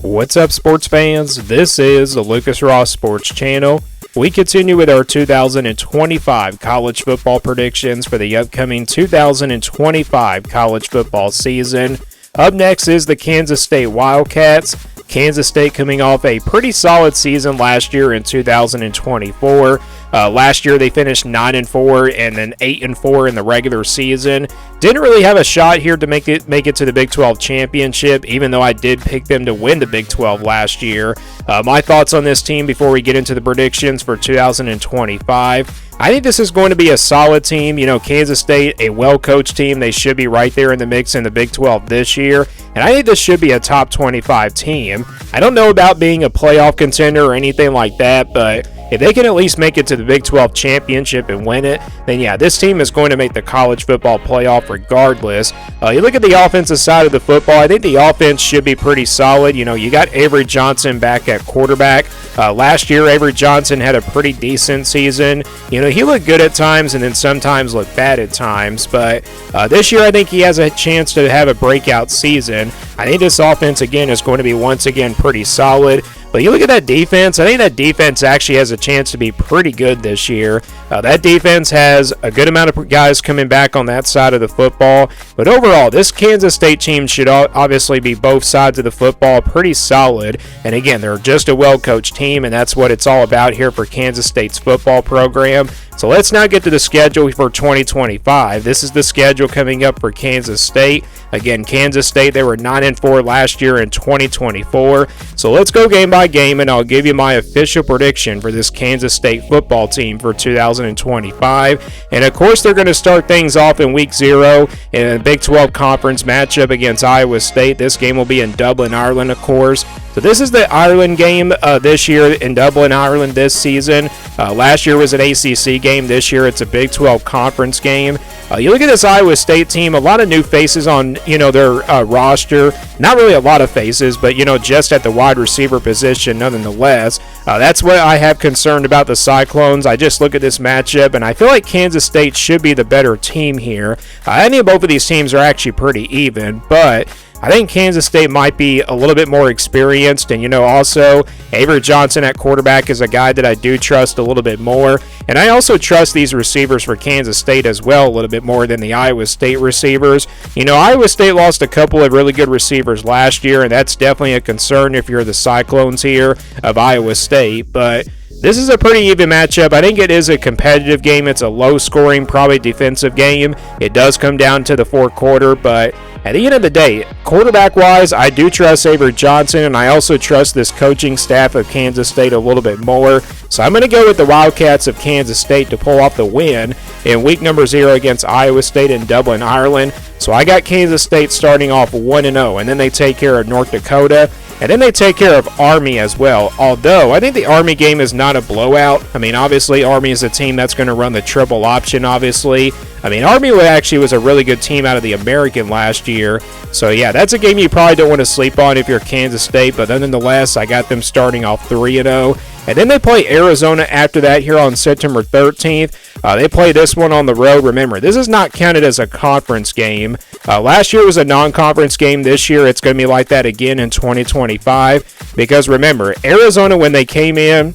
What's up, sports fans? This is the Lucas Ross Sports Channel. We continue with our 2025 college football predictions for the upcoming 2025 college football season. Up next is the Kansas State Wildcats. Kansas State coming off a pretty solid season last year in 2024. Last year they finished 9-4 and then 8-4 in the regular season. Didn't really have a shot here to make it to the Big 12 championship, even though I did pick them to win the Big 12 last year. My thoughts on this team before we get into the predictions for 2025. I think this is going to be a solid team. You know, Kansas State, a well-coached team. They should be right there in the mix in the Big 12 this year. And I think this should be a top 25 team. I don't know about being a playoff contender or anything like that, but if they can at least make it to the Big 12 championship and win it, then yeah, this team is going to make the college football playoff regardless. You look at the offensive side of the football, I think the offense should be pretty solid. You know, you got Avery Johnson back at quarterback. Last year, Avery Johnson had a pretty decent season. You know, he looked good at times and then sometimes looked bad at times. But this year, I think he has a chance to have a breakout season. I think this offense, again, is going to be once again pretty solid. But you look at that defense, I think that defense actually has a chance to be pretty good this year. That defense has a good amount of guys coming back on that side of the football. But overall, this Kansas State team should obviously be both sides of the football pretty solid. And again, they're just a well-coached team, and that's what it's all about here for Kansas State's football program. So let's now get to the schedule for 2025. This is the schedule coming up for Kansas State. Again, Kansas State, they were 9-4 last year in 2024. So let's go game by game, and I'll give you my official prediction for this Kansas State football team for 2025. And of course, they're going to start things off in Week 0 in a Big 12 conference matchup against Iowa State. This game will be in Dublin, Ireland, of course. So this is the Ireland game this year in Dublin, Ireland this season. Last year was an ACC game. This year it's a Big 12 conference game. You look at this Iowa State team, a lot of new faces on, their roster. Not really a lot of faces, but, just at the wide receiver position nonetheless. That's what I have concerned about the Cyclones. I just look at this matchup, and I feel like Kansas State should be the better team here. I think both of these teams are actually pretty even, but I think Kansas State might be a little bit more experienced, and also Avery Johnson at quarterback is a guy that I do trust a little bit more, and I also trust these receivers for Kansas State as well a little bit more than the Iowa State receivers. Iowa State lost a couple of really good receivers last year, and that's definitely a concern if you're the Cyclones here of Iowa State, but this is a pretty even matchup. I think it is a competitive game. It's a low-scoring, probably defensive game. It does come down to the fourth quarter, but at the end of the day, quarterback-wise, I do trust Avery Johnson, and I also trust this coaching staff of Kansas State a little bit more. So I'm going to go with the Wildcats of Kansas State to pull off the win in week number 0 against Iowa State in Dublin, Ireland. So I got Kansas State starting off 1-0, and then they take care of North Dakota. And then they take care of Army as well, although I think the Army game is not a blowout. I mean, obviously, Army is a team that's going to run the triple option, obviously. I mean, Army actually was a really good team out of the American last year. So, yeah, that's a game you probably don't want to sleep on if you're Kansas State. But nonetheless, I got them starting off 3-0. And then they play Arizona after that here on September 13th. They play this one on the road. Remember, this is not counted as a conference game. Last year was a non-conference game. This year it's going to be like that again in 2025. Because remember, Arizona, when they came in,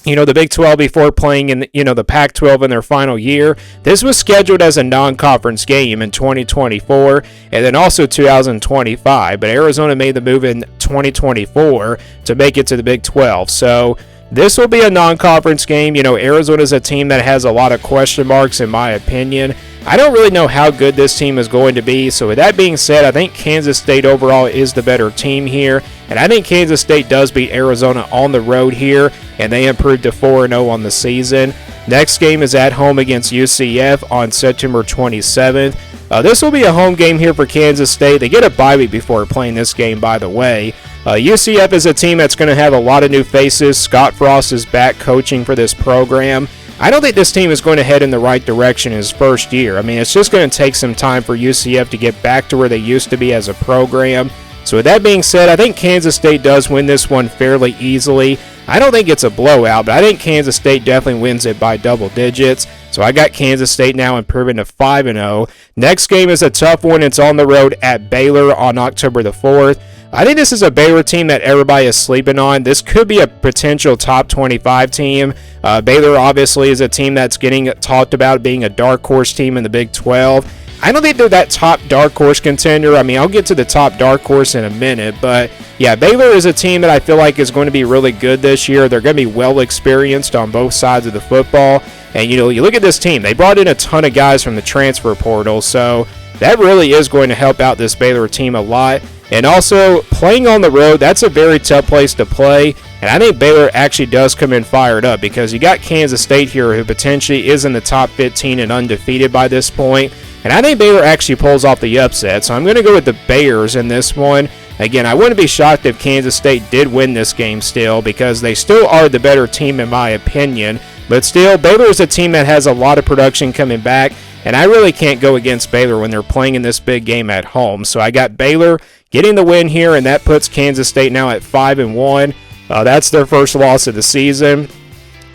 the Big 12 before playing in, the Pac-12 in their final year, this was scheduled as a non-conference game in 2024 and then also 2025. But Arizona made the move in 2024 to make it to the Big 12. So this will be a non-conference game. Arizona is a team that has a lot of question marks, in my opinion. I don't really know how good this team is going to be. So with that being said, I think Kansas State overall is the better team here. And I think Kansas State does beat Arizona on the road here, and they improved to 4-0 on the season. Next game is at home against UCF on September 27th. This will be a home game here for Kansas State. They get a bye week before playing this game, by the way. UCF is a team that's going to have a lot of new faces. Scott Frost is back coaching for this program. I don't think this team is going to head in the right direction in his first year. I mean, it's just going to take some time for UCF to get back to where they used to be as a program. So with that being said, I think Kansas State does win this one fairly easily. I don't think it's a blowout, but I think Kansas State definitely wins it by double digits. So I got Kansas State now improving to 5-0. Next game is a tough one. It's on the road at Baylor on October the 4th. I think this is a Baylor team that everybody is sleeping on. This could be a potential top 25 team. Baylor obviously is a team that's getting talked about being a dark horse team in the Big 12. I don't think they're that top dark horse contender. I mean, I'll get to the top dark horse in a minute, but yeah, Baylor is a team that I feel like is going to be really good this year. They're going to be well experienced on both sides of the football. And, you look at this team. They brought in a ton of guys from the transfer portal, so that really is going to help out this Baylor team a lot. And also, playing on the road, that's a very tough place to play. And I think Baylor actually does come in fired up because you got Kansas State here who potentially is in the top 15 and undefeated by this point. And I think Baylor actually pulls off the upset. So I'm going to go with the Bears in this one. Again, I wouldn't be shocked if Kansas State did win this game still because they still are the better team in my opinion. But still, Baylor is a team that has a lot of production coming back. And I really can't go against Baylor when they're playing in this big game at home. So I got Baylor getting the win here, and that puts Kansas State now at 5-1. That's their first loss of the season.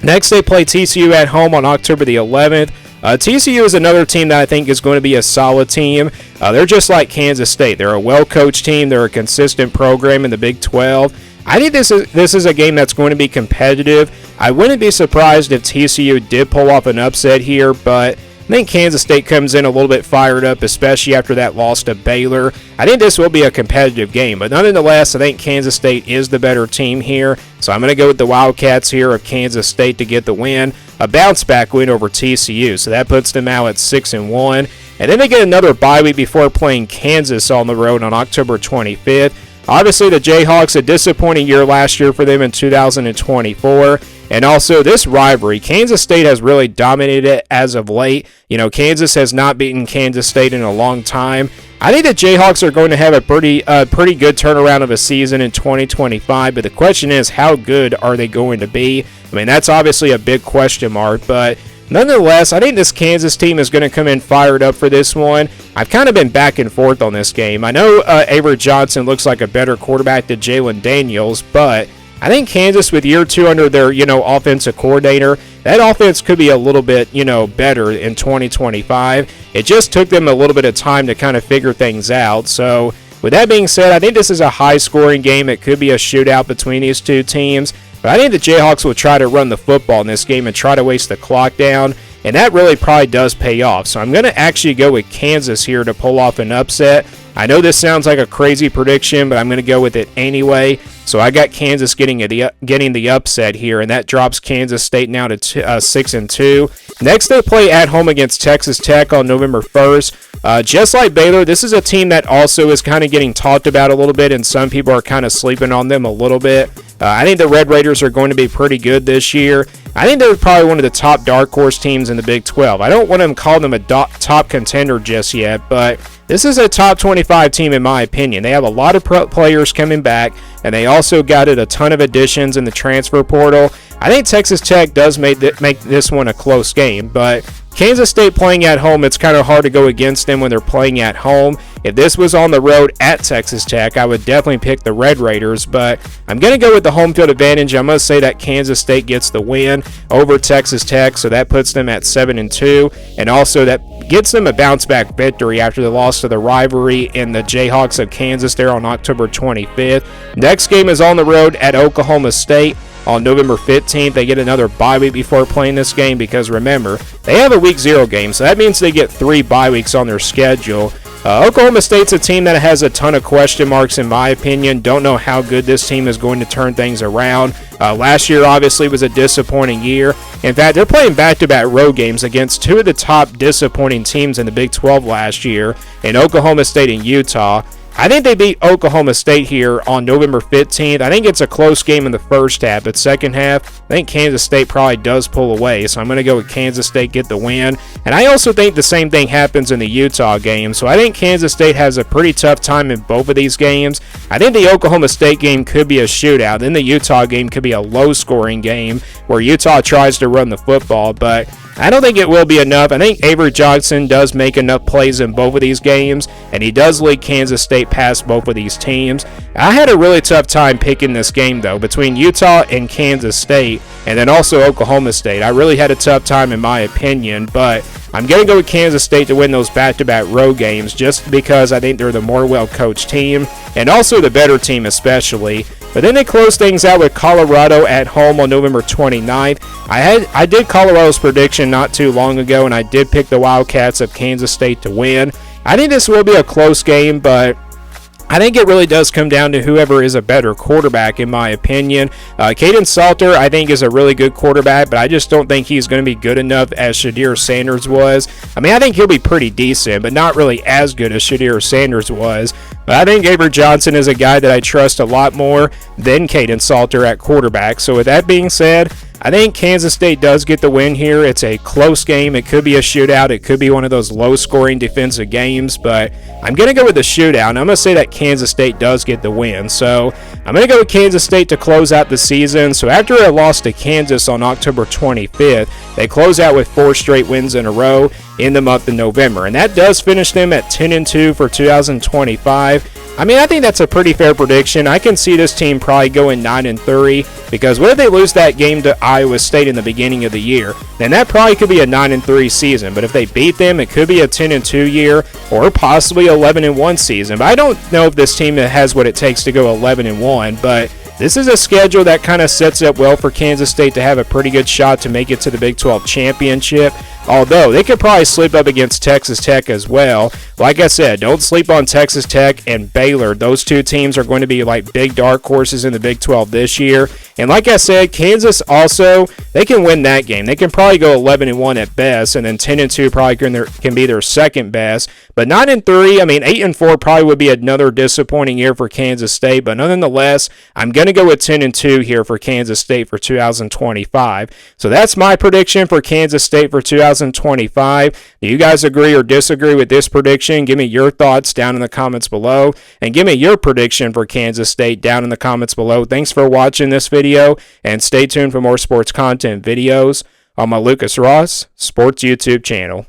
Next, they play TCU at home on October the 11th. TCU is another team that I think is going to be a solid team. They're just like Kansas State. They're a well-coached team. They're a consistent program in the Big 12. I think this is a game that's going to be competitive. I wouldn't be surprised if TCU did pull off an upset here, but I think Kansas State comes in a little bit fired up, especially after that loss to Baylor. I think this will be a competitive game, but nonetheless, I think Kansas State is the better team here. So I'm going to go with the Wildcats here of Kansas State to get the win. A bounce-back win over TCU, so that puts them now at 6-1. And then they get another bye week before playing Kansas on the road on October 25th. Obviously, the Jayhawks, a disappointing year last year for them in 2024. And also, this rivalry, Kansas State has really dominated it as of late. Kansas has not beaten Kansas State in a long time. I think the Jayhawks are going to have a pretty good turnaround of a season in 2025, but the question is, how good are they going to be? I mean, that's obviously a big question mark, but nonetheless, I think this Kansas team is going to come in fired up for this one. I've kind of been back and forth on this game. I know Avery Johnson looks like a better quarterback than Jalen Daniels, but I think Kansas, with year 2 under their, offensive coordinator, that offense could be a little bit, better in 2025. It just took them a little bit of time to kind of figure things out. So, with that being said, I think this is a high-scoring game. It could be a shootout between these two teams. But I think the Jayhawks will try to run the football in this game and try to waste the clock down. And that really probably does pay off. So I'm going to actually go with Kansas here to pull off an upset. I know this sounds like a crazy prediction, but I'm going to go with it anyway. So I got Kansas getting the upset here, and that drops Kansas State now to 6-2. Next, they play at home against Texas Tech on November 1st. Just like Baylor, this is a team that also is kind of getting talked about a little bit, and some people are kind of sleeping on them a little bit. I think the Red Raiders are going to be pretty good this year. I think they're probably one of the top dark horse teams in the Big 12. I don't want to call them a top contender just yet, but this is a top 25 team in my opinion. They have a lot of players coming back, and they also got a ton of additions in the transfer portal. I think Texas Tech does make this one a close game, but Kansas State playing at home, it's kind of hard to go against them when they're playing at home. If this was on the road at Texas Tech, I would definitely pick the Red Raiders, but I'm going to go with the home field advantage. I'm going to say that Kansas State gets the win over Texas Tech, so that puts them at 7-2, and also that gets them a bounce-back victory after the loss to the rivalry in the Jayhawks of Kansas there on October 25th. Next game is on the road at Oklahoma State. On November 15th, they get another bye week before playing this game because, remember, they have a Week 0 game, so that means they get 3 bye weeks on their schedule. Oklahoma State's a team that has a ton of question marks, in my opinion. Don't know how good this team is going to turn things around. Last year, obviously, was a disappointing year. In fact, they're playing back-to-back road games against 2 of the top disappointing teams in the Big 12 last year, in Oklahoma State and Utah. I think they beat Oklahoma State here on November 15th. I think it's a close game in the first half, but second half, I think Kansas State probably does pull away. So I'm going to go with Kansas State get the win. And I also think the same thing happens in the Utah game. So I think Kansas State has a pretty tough time in both of these games. I think the Oklahoma State game could be a shootout. Then the Utah game could be a low-scoring game where Utah tries to run the football, but I don't think it will be enough. I think Avery Johnson does make enough plays in both of these games, and he does lead Kansas State past both of these teams. I had a really tough time picking this game, though, between Utah and Kansas State, and then also Oklahoma State. I really had a tough time in my opinion, but I'm going to go with Kansas State to win those back-to-back road games just because I think they're the more well-coached team and also the better team especially. But then they close things out with Colorado at home on November 29th. I did Colorado's prediction not too long ago, and I did pick the Wildcats of Kansas State to win. I think this will be a close game, but I think it really does come down to whoever is a better quarterback, in my opinion. Caden Salter, I think, is a really good quarterback, but I just don't think he's going to be good enough as Shadir Sanders was. I mean, I think he'll be pretty decent, but not really as good as Shadir Sanders was. But I think Avery Johnson is a guy that I trust a lot more than Caden Salter at quarterback. So with that being said, I think Kansas State does get the win here. It's a close game. It could be a shootout. It could be one of those low-scoring defensive games, but I'm going to go with the shootout, and I'm going to say that Kansas State does get the win. So I'm going to go with Kansas State to close out the season. So after a loss to Kansas on October 25th, they close out with 4 straight wins in a row in the month of November, and that does finish them at 10-2 for 2025. I mean, I think that's a pretty fair prediction. I can see this team probably going 9-3 because what if they lose that game to Iowa State in the beginning of the year? Then that probably could be a 9-3 season. But if they beat them, it could be a 10-2 year or possibly 11-1 season. But I don't know if this team has what it takes to go 11-1. But this is a schedule that kind of sets up well for Kansas State to have a pretty good shot to make it to the Big 12 championship. Although they could probably slip up against Texas Tech as well. Like I said, don't sleep on Texas Tech and Baylor. Those two teams are going to be like big dark horses in the Big 12 this year. And like I said, Kansas also, they can win that game. They can probably go 11-1 at best, and then 10-2 probably can be their second best. But 9-3, I mean 8-4 probably would be another disappointing year for Kansas State. But nonetheless, I'm going to go with 10-2 here for Kansas State for 2025. So that's my prediction for Kansas State for 2025. Do you guys agree or disagree with this prediction? Give me your thoughts down in the comments below, and give me your prediction for Kansas State down in the comments below. Thanks for watching this video, and stay tuned for more sports content videos on my Lucas Ross Sports YouTube channel.